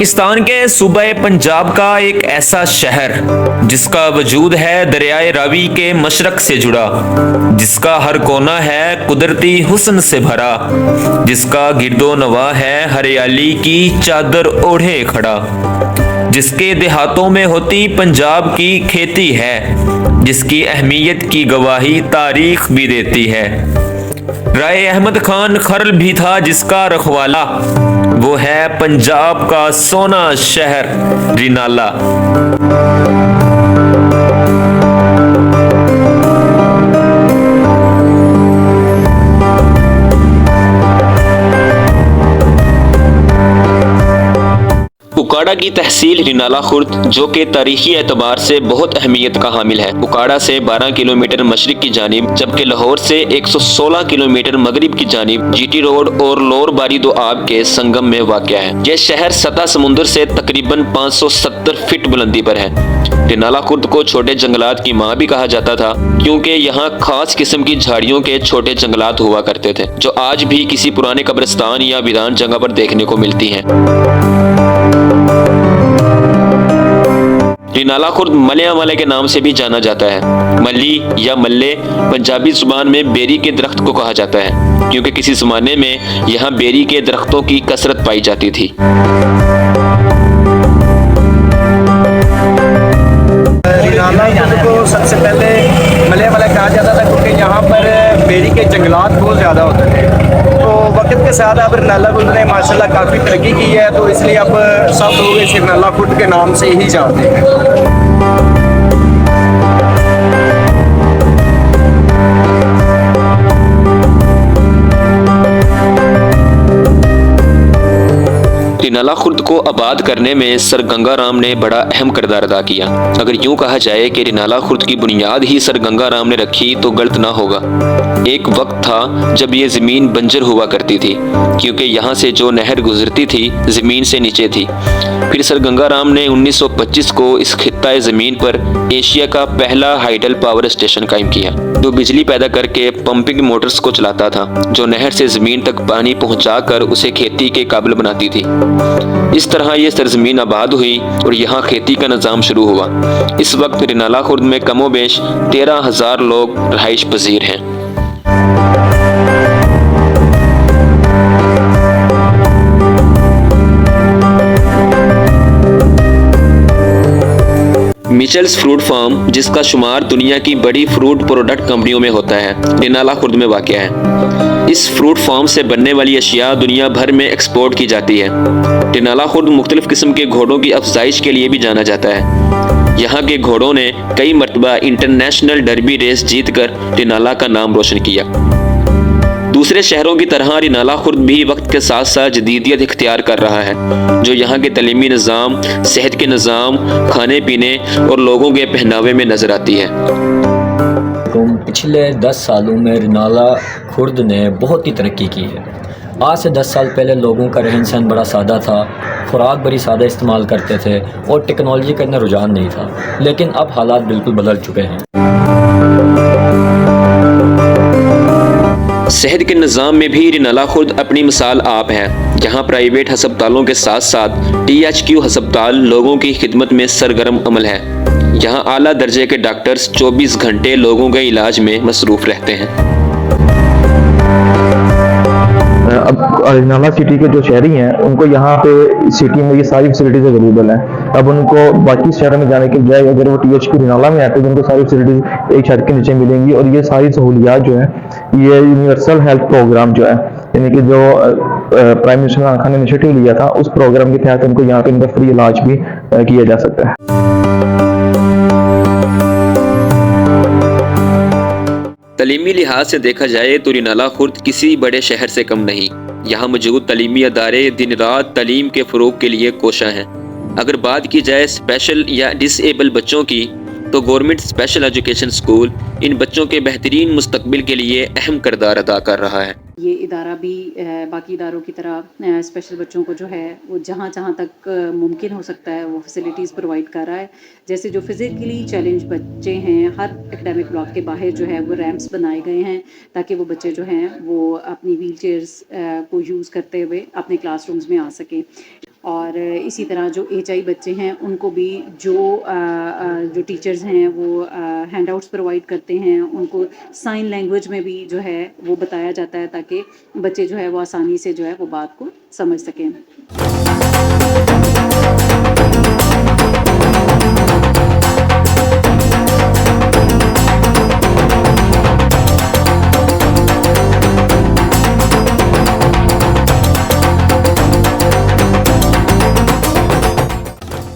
पाकिस्तान के सूबे पंजाब का एक ऐसा शहर जिसका वजूद है दरियाए रावी के मशरक से जुड़ा, जिसका हर कोना है कुदरती हुस्न से भरा, जिसका गिरदो नवा है हरियाली की चादर ओढ़े खड़ा, जिसके देहातों में होती पंजाब की खेती है, जिसकी अहमियत की गवाही तारीख भी देती है। राय अहमद खान खरल भी था जिसका रखवाला, वो है पंजाब का सोना शहर रिनाला। उकाड़ा की तहसील रिनाला खुर्द, जो कि तारीखी एतबार से बहुत अहमियत का हामिल है। उकाड़ा से 12 किलोमीटर मशरिक की जानिब, जबकि लाहौर से 116 किलोमीटर मगरिब की जानिब जीटी रोड और लोर बारी दो आब के संगम में वाक़ है। यह शहर सतह समुद्र से तकरीबन 570 फीट बुलंदी पर है। रिनाला खुर्द को छोटे जंगलात की माँ भी कहा जाता था, क्योंकि यहाँ खास किस्म की झाड़ियों के छोटे जंगलात हुआ करते थे, जो आज भी किसी पुराने कब्रिस्तान या वीरान जगह पर देखने को मिलती हैं। रिनाला खुर्द मलिया वाले के नाम से भी जाना जाता है। मली या मल्ले पंजाबी जुबान में बेरी के दरख्त को कहा जाता है, क्योंकि किसी जमाने में यहाँ बेरी के दरख्तों की कसरत पाई जाती थी। रिनाला खुर्द को सबसे पहले मलिया वाला कहा जाता था, क्योंकि यहाँ पर बेरी के जंगलात बहुत ज़्यादा होते थे। तो वक्त के साथ अब रिनाला खुर्द ने माशाल्लाह काफ़ी तरक्की की है, तो इसलिए अब सब लोग इस रिनाला खुर्द के नाम से ही जानते हैं। रिनाला खुर्द को आबाद करने में सर गंगा राम ने बड़ा अहम किरदार अदा किया। अगर यूं कहा जाए कि रिनाला खुर्द की बुनियाद ही सर गंगा राम ने रखी तो गलत ना होगा। एक वक्त था जब ये ज़मीन बंजर हुआ करती थी, क्योंकि यहाँ से जो नहर गुजरती थी ज़मीन से नीचे थी। फिर सर गंगा राम ने 1925 को इस खित्ता ज़मीन पर एशिया का पहला हाइडल पावर स्टेशन कायम किया, जो बिजली पैदा करके पंपिंग मोटर्स को चलाता था, जो नहर से ज़मीन तक पानी पहुँचाकर उसे खेती के काबिल बनाती थी। इस तरह ये सरजमीन आबाद हुई और यहाँ खेती का निज़ाम शुरू हुआ। इस वक्त रिनाला खुर्द में कमोबेश 13,000 लोग रहाइश पजीर हैं। मिचेल्स फ्रूट फार्म, जिसका शुमार दुनिया की बड़ी फ्रूट प्रोडक्ट कंपनियों में होता है, रिनाला खुर्द में वाक़ है। इस फ्रूट फार्म से बनने वाली अशिया दुनिया भर में एक्सपोर्ट की जाती है। रिनाला खुर्द मुख्तलिफ किस्म के घोड़ों की अफजाइश के लिए भी जाना जाता है। यहाँ के घोड़ों ने कई मरतबा इंटरनेशनल डर्बी रेस जीतकर रिनाला का नाम रोशन किया। दूसरे शहरों की तरह रिनाला खुर्द भी वक्त के साथ साथ जदीदियत इख्तियार कर रहा है, जो यहाँ के तलीमी निज़ाम, सेहत के निज़ाम, खाने पीने और लोगों के पहनावे में नज़र आती है। पिछले 10 सालों में रिनाला खुर्द ने बहुत ही तरक्की की है। आज से 10 साल पहले लोगों का रहन सहन बड़ा सादा था, खुराक बड़ी सादा इस्तेमाल करते थे और टेक्नोलॉजी का इतना रुझान नहीं था, लेकिन अब हालात बिल्कुल बदल चुके हैं। सेहत के निज़ाम में भी रिनाला खुर्द अपनी मिसाल आप है, जहाँ प्राइवेट हस्पतालों के साथ साथ THQ हस्पताल लोगों की खिदमत में सरगर्म अमल है। यहाँ आला दर्जे के डॉक्टर्स 24 घंटे लोगों के इलाज में मसरूफ़ रहते हैं। अब रिनाला सिटी के जो शहरी हैं उनको यहाँ पे सिटी में ये सारी फैसिलिटीज अवेलेबल हैं। अब उनको बाकी शहरों में जाने के बजाय अगर वो THQ रिनाला में आते तो उनको सारी फैसिलिटीज एक छत के नीचे मिलेंगी, और ये सारी सहूलियात जो है, ये यूनिवर्सल हेल्थ प्रोग्राम जो है, यानी कि जो प्राइम मिनिस्टर इमरान खान ने इनिशिएटिव लिया था, उस प्रोग्राम के तहत उनको यहाँ पे इनका फ्री इलाज भी किया जा सकता है। तलीमी लिहाज से देखा जाए तो रिनाला खुर्द किसी बड़े शहर से कम नहीं। यहाँ मौजूद तलीमी अदारे दिन रात तालीम के फ़रोग़ के लिए कोशा हैं। अगर बात की जाए स्पेशल या डिसेबल बच्चों की, तो गवर्नमेंट स्पेशल एजुकेशन स्कूल इन बच्चों के बेहतरीन मुस्तकबिल के लिए अहम किरदार अदा कर रहा है। ये इदारा भी बाकी इदारों की तरह स्पेशल बच्चों को जो है वो जहाँ जहाँ तक मुमकिन हो सकता है वो फैसिलिटीज़ प्रोवाइड कर रहा है। जैसे जो फिज़िकली चैलेंज बच्चे हैं, हर एकेडमिक ब्लॉक के बाहर जो है वो रैंप्स बनाए गए हैं ताकि वो बच्चे जो हैं वो अपनी व्हील चेयर्स को यूज़ करते हुए अपने क्लासरूम्स में आ सकें। और इसी तरह जो एचआई बच्चे हैं उनको भी जो टीचर्स हैं वो हैंडआउट्स प्रोवाइड करते हैं, उनको साइन लैंग्वेज में भी जो है वो बताया जाता है ताकि बच्चे जो है वो आसानी से जो है वो बात को समझ सकें।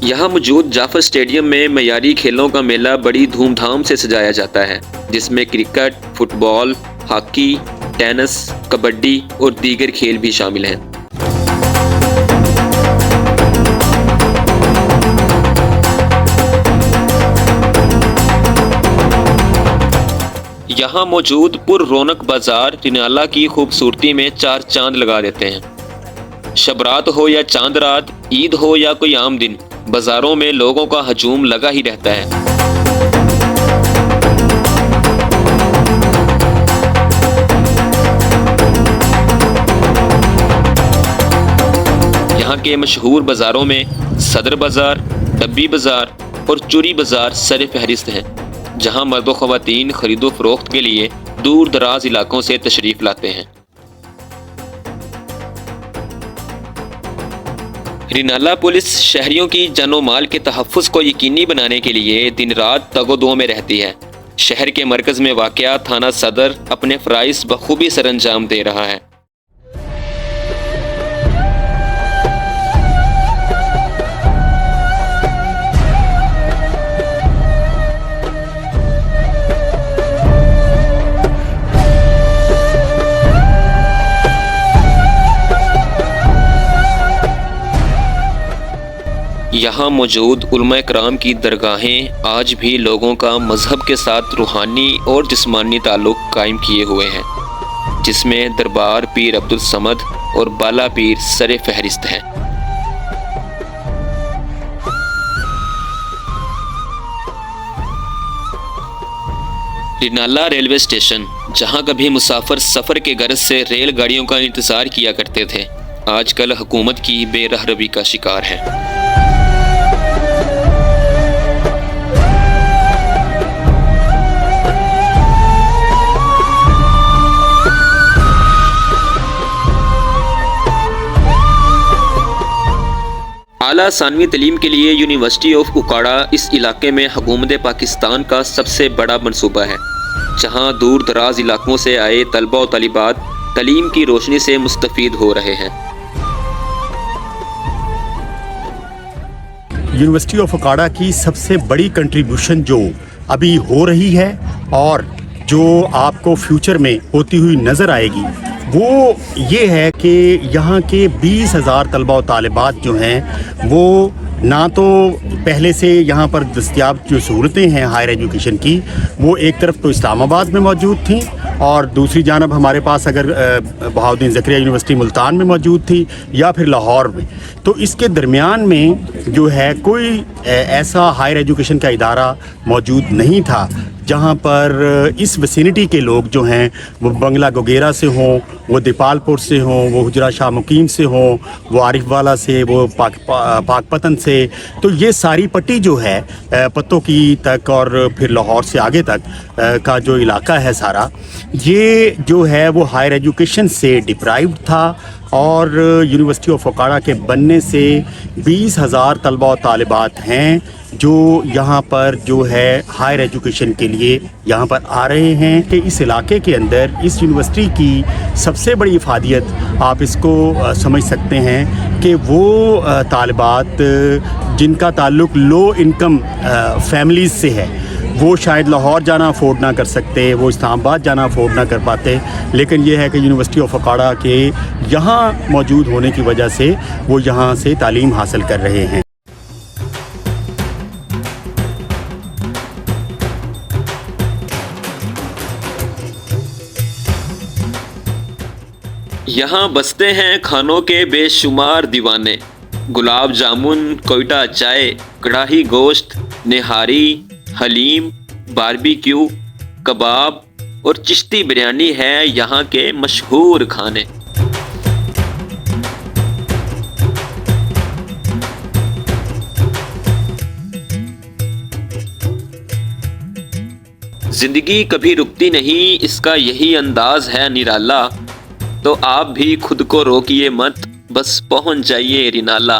यहाँ मौजूद जाफर स्टेडियम में मयारी खेलों का मेला बड़ी धूमधाम से सजाया जाता है, जिसमें cricket, football, hockey, tennis, kabaddi और दीगर खेल भी शामिल हैं। यहाँ मौजूद पुर रौनक बाजार रिनाला की खूबसूरती में चार चांद लगा देते हैं। शबरात हो या चांद रात, ईद हो या कोई आम दिन, बाजारों में लोगों का हजूम लगा ही रहता है। यहाँ के मशहूर बाजारों में सदर बाजार, डब्बी बाजार और चुरी बाजार सर फहरिस्त हैं, जहाँ मर्द व ख़वातीन खरीदो फरोख्त के लिए दूर दराज इलाकों से तशरीफ लाते हैं। रिनाला पुलिस शहरियों की जानो माल के तहफ़्फ़ुज़ को यकीनी बनाने के लिए दिन रात तगोदो में रहती है। शहर के मरकज़ में वाक़या थाना सदर अपने फ़राइज़ बखूबी सरअंजाम दे रहा है। यहाँ मौजूद उलमा इकराम की दरगाहें आज भी लोगों का मज़हब के साथ रूहानी और जिस्मानी ताल्लुक़ कायम किए हुए हैं, जिसमें दरबार पीर अब्दुल समद और बाला पीर सर फहरिस्त हैं। रिनाला रेलवे स्टेशन, जहाँ कभी मुसाफिर सफ़र के गर्ज से रेलगाड़ियों का इंतज़ार किया करते थे, आजकल हुकूमत की बेरहरवी का शिकार है। आला सानवी तलीम के लिए यूनिवर्सिटी ऑफ उकाड़ा इस इलाके में हुकूमत पाकिस्तान का सबसे बड़ा मनसूबा है, जहां दूर दराज इलाकों से आए तलबा और तालिबात तलीम की रोशनी से मुस्तफ़ीद हो रहे हैं। यूनिवर्सिटी ऑफ उकाड़ा की सबसे बड़ी कंट्रीब्यूशन जो अभी हो रही है और जो आपको फ्यूचर में होती हुई नज़र आएगी, वो ये है कि यहाँ के 20,000 तलबा और तालिबात जो हैं वो ना तो पहले से यहाँ पर दस्तयाब जो सहूलतें हैं हायर एजुकेशन की, वो एक तरफ तो इस्लामाबाद में मौजूद थी और दूसरी जानब हमारे पास अगर बहाउद्दीन ज़करिया यूनिवर्सिटी मुल्तान में मौजूद थी या फिर लाहौर में, तो इसके दरमियान में जो है कोई ऐसा हायर एजुकेशन का इदारा मौजूद नहीं था जहाँ पर इस विसिनिटी के लोग जो हैं वो बंगला गोगेरा से हों, वो दीपालपुर से हों, वो हुजरा शाह मुकीम से हों, वो आरिफ वाला से, वो पाकपतन से, तो ये सारी पट्टी जो है पत्तों की तक और फिर लाहौर से आगे तक का जो इलाका है सारा, ये जो है वो हायर एजुकेशन से डिप्राइव्ड था और यूनिवर्सिटी ऑफ उकाड़ा के बनने से 20,000 तलबा और तालिबात हैं जो यहाँ पर जो है हायर एजुकेशन के लिए यहाँ पर आ रहे हैं। कि इस इलाके के अंदर इस यूनिवर्सिटी की सबसे बड़ी इफादियत आप इसको समझ सकते हैं कि वो तालिबात जिनका ताल्लुक़ लो इनकम फैमिलीज़ से है, वो शायद लाहौर जाना अफोर्ड ना कर सकते, वो इस्लामाबाद जाना अफोर्ड ना कर पाते, लेकिन ये है कि यूनिवर्सिटी ऑफ उकाड़ा के यहाँ मौजूद होने की वजह से वो यहाँ से तालीम हासिल कर रहे हैं। यहाँ बसते हैं खानों के बेशुमार दीवाने, गुलाब जामुन, कोयटा चाय, कढ़ाई गोश्त, निहारी, हलीम, बारबेक्यू, कबाब और चिश्ती बिरयानी है यहाँ के मशहूर खाने। जिंदगी कभी रुकती नहीं, इसका यही अंदाज है निराला। तो आप भी खुद को रोकिए मत, बस पहुंच जाइए रिनाला।